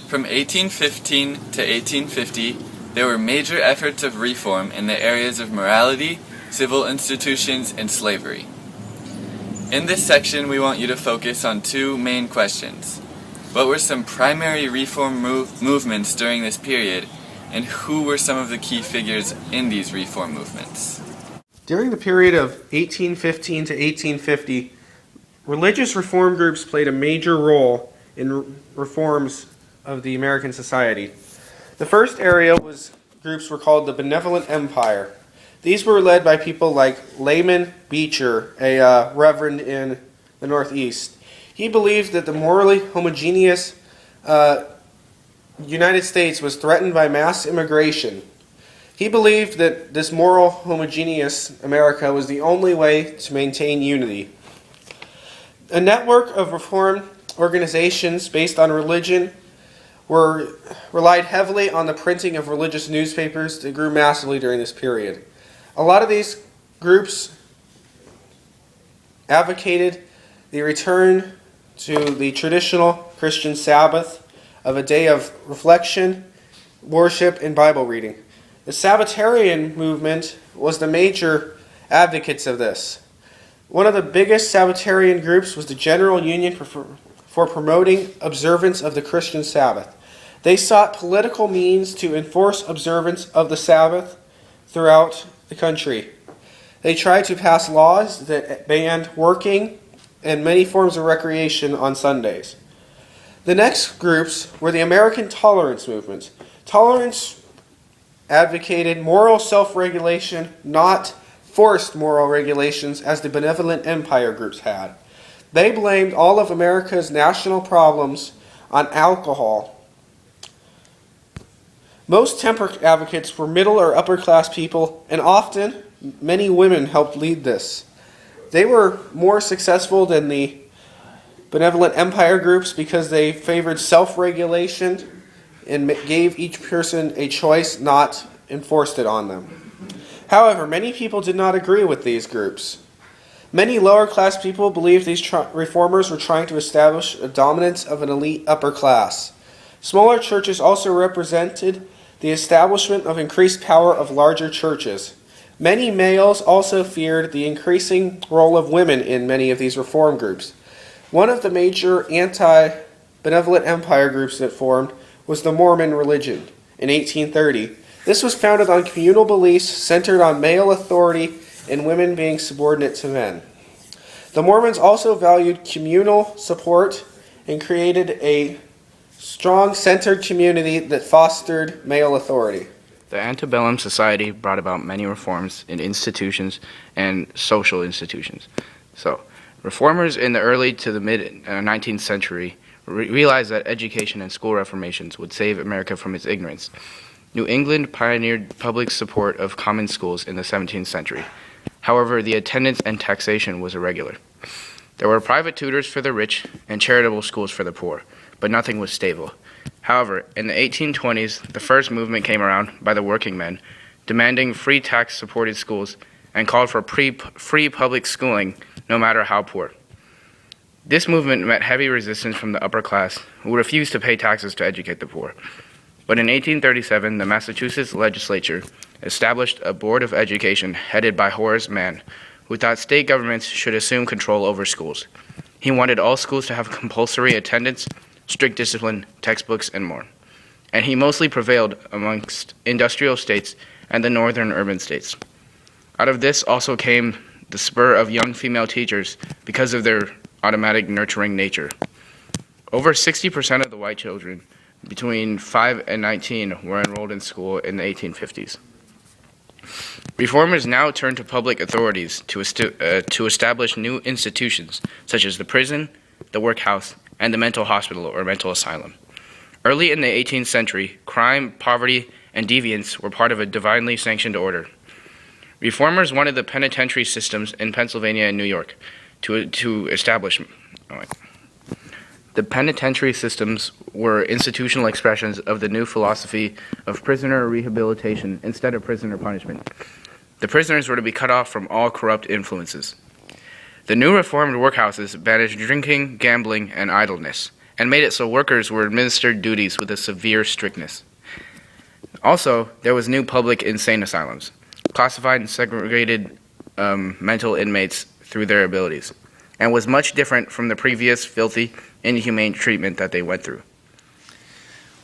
From 1815 to 1850, there were major efforts of reform in the areas of morality, civil institutions, and slavery. In this section, we want you to focus on two main questions. What were some primary reform movements during this period, and who were some of the key figures in these reform movements? During the period of 1815 to 1850, religious reform groups played a major role in reforms of the American society. The first area was groups were called the Benevolent Empire. These were led by people like Lyman Beecher, a reverend in the Northeast. He believed that the morally homogeneous United States was threatened by mass immigration. He believed that this moral homogeneous America was the only way to maintain unity. A network of reform organizations based on religion relied heavily on the printing of religious newspapers that grew massively during this period. A lot of these groups advocated the return to the traditional Christian Sabbath of a day of reflection, worship, and Bible reading. The Sabbatarian movement was the major advocates of this. One of the biggest Sabbatarian groups was the General Union for Promoting Observance of the Christian Sabbath. They sought political means to enforce observance of the Sabbath throughout the country. They tried to pass laws that banned working and many forms of recreation on Sundays. The next groups were the American Tolerance Movement. Tolerance advocated moral self-regulation, not forced moral regulations as the Benevolent Empire groups had. They blamed all of America's national problems on alcohol. Most temper advocates were middle or upper class people, and often many women helped lead this. They were more successful than the Benevolent Empire groups because they favored self-regulation and gave each person a choice, not enforced it on them. However, many people did not agree with these groups. Many lower class people believed these reformers were trying to establish a dominance of an elite upper class. Smaller churches also represented the establishment of increased power of larger churches. Many males also feared the increasing role of women in many of these reform groups. One of the major anti-Benevolent Empire groups that formed was the Mormon religion in 1830. This was founded on communal beliefs centered on male authority and women being subordinate to men. The Mormons also valued communal support and created a strong centered community that fostered male authority. The Antebellum society brought about many reforms in institutions and social institutions. So, reformers in the early to the mid 19th century realized that education and school reformations would save America from its ignorance. New England pioneered public support of common schools in the 17th century. However, the attendance and taxation was irregular. There were private tutors for the rich and charitable schools for the poor, but nothing was stable. However, in the 1820s, the first movement came around by the working men, demanding free tax-supported schools and called for free public schooling, no matter how poor. This movement met heavy resistance from the upper class, who refused to pay taxes to educate the poor. But in 1837, the Massachusetts legislature established a board of education headed by Horace Mann, who thought state governments should assume control over schools. He wanted all schools to have compulsory attendance, strict discipline, textbooks, and more. And he mostly prevailed amongst industrial states and the northern urban states. Out of this also came the spur of young female teachers because of their automatic nurturing nature. Over 60% of the white children between 5 and 19 were enrolled in school in the 1850s. Reformers now turned to public authorities to establish new institutions such as the prison, the workhouse, and the mental hospital or mental asylum. Early in the 18th century, crime, poverty, and deviance were part of a divinely sanctioned order. Reformers wanted the penitentiary systems in Pennsylvania and New York to establish. The penitentiary systems were institutional expressions of the new philosophy of prisoner rehabilitation instead of prisoner punishment. The prisoners were to be cut off from all corrupt influences. The new reformed workhouses banished drinking, gambling, and idleness, and made it so workers were administered duties with a severe strictness. Also, there was new public insane asylums, classified and segregated mental inmates through their abilities, and was much different from the previous filthy, inhumane treatment that they went through.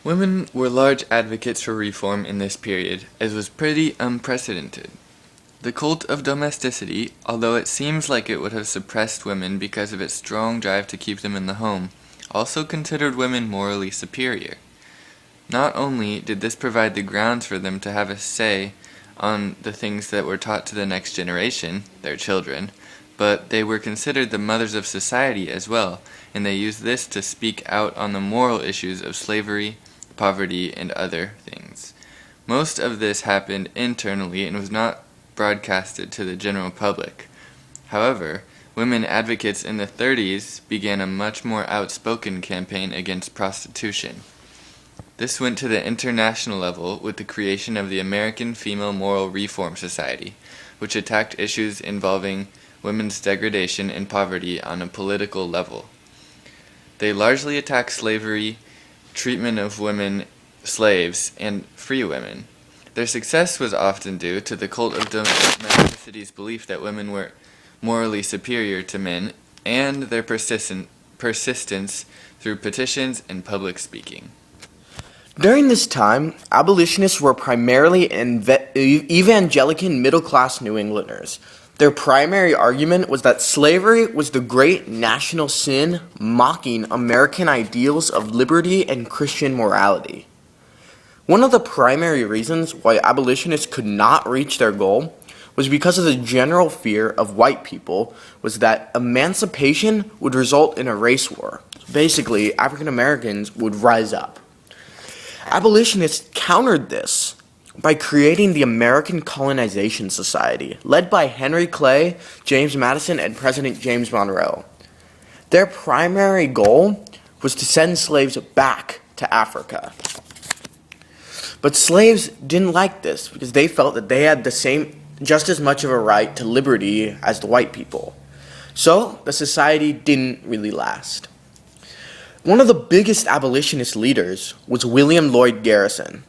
Women were large advocates for reform in this period, as was pretty unprecedented. The cult of domesticity, although it seems like it would have suppressed women because of its strong drive to keep them in the home, also considered women morally superior. Not only did this provide the grounds for them to have a say on the things that were taught to the next generation, their children, but they were considered the mothers of society as well, and they used this to speak out on the moral issues of slavery, poverty, and other things. Most of this happened internally and was not broadcasted to the general public. However, women advocates in the 30s began a much more outspoken campaign against prostitution. This went to the international level with the creation of the American Female Moral Reform Society, which attacked issues involving women's degradation and poverty on a political level. They largely attacked slavery, treatment of women, slaves, and free women. Their success was often due to the cult of domesticity's belief that women were morally superior to men, and their persistence through petitions and public speaking. During this time, abolitionists were primarily evangelical middle-class New Englanders. Their primary argument was that slavery was the great national sin, mocking American ideals of liberty and Christian morality. One of the primary reasons why abolitionists could not reach their goal was because of the general fear of white people was that emancipation would result in a race war. Basically, African Americans would rise up. Abolitionists countered this by creating the American Colonization Society, led by Henry Clay, James Madison, and President James Monroe. Their primary goal was to send slaves back to Africa. But slaves didn't like this because they felt that they had just as much of a right to liberty as the white people. So the society didn't really last. One of the biggest abolitionist leaders was William Lloyd Garrison.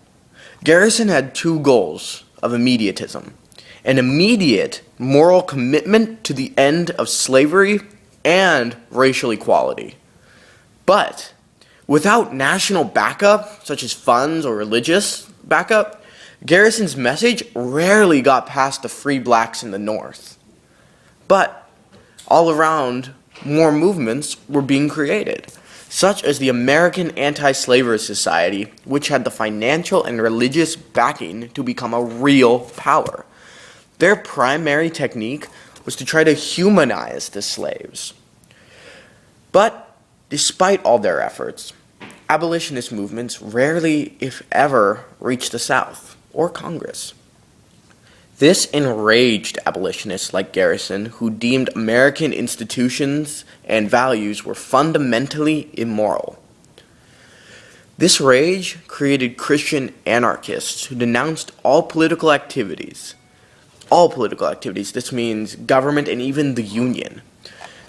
Garrison had two goals of immediatism: an immediate moral commitment to the end of slavery and racial equality. But without national backup, such as funds or religious backup, Garrison's message rarely got past the free blacks in the North. But all around, more movements were being created, such as the American Anti-Slavery Society, which had the financial and religious backing to become a real power. Their primary technique was to try to humanize the slaves. But despite all their efforts, abolitionist movements rarely, if ever, reached the South or Congress. This enraged abolitionists like Garrison, who deemed American institutions and values were fundamentally immoral. This rage created Christian anarchists who denounced all political activities. All political activities. This means government and even the Union.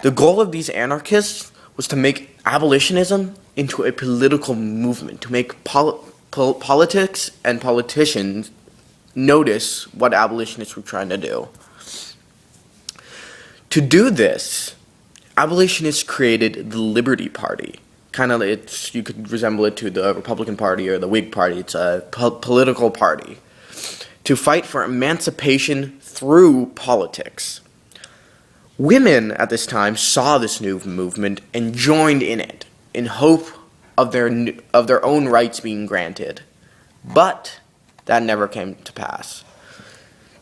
The goal of these anarchists was to make abolitionism into a political movement, to make politics and politicians notice what abolitionists were trying to do. To do this, abolitionists created the Liberty Party. You could resemble it to the Republican Party or the Whig Party. It's a political party to fight for emancipation through politics. Women at this time saw this new movement and joined in it in hope of their own rights being granted. But that never came to pass.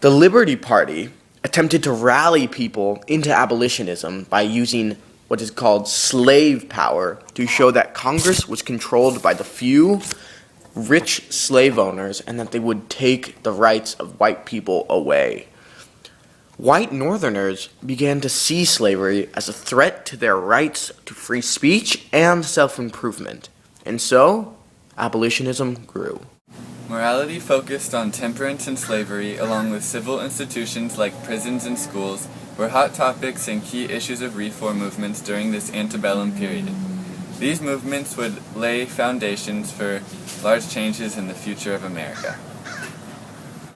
The Liberty Party attempted to rally people into abolitionism by using what is called slave power to show that Congress was controlled by the few rich slave owners and that they would take the rights of white people away. White Northerners began to see slavery as a threat to their rights to free speech and self-improvement, and so abolitionism grew. Morality focused on temperance and slavery, along with civil institutions like prisons and schools, were hot topics and key issues of reform movements during this antebellum period. These movements would lay foundations for large changes in the future of America.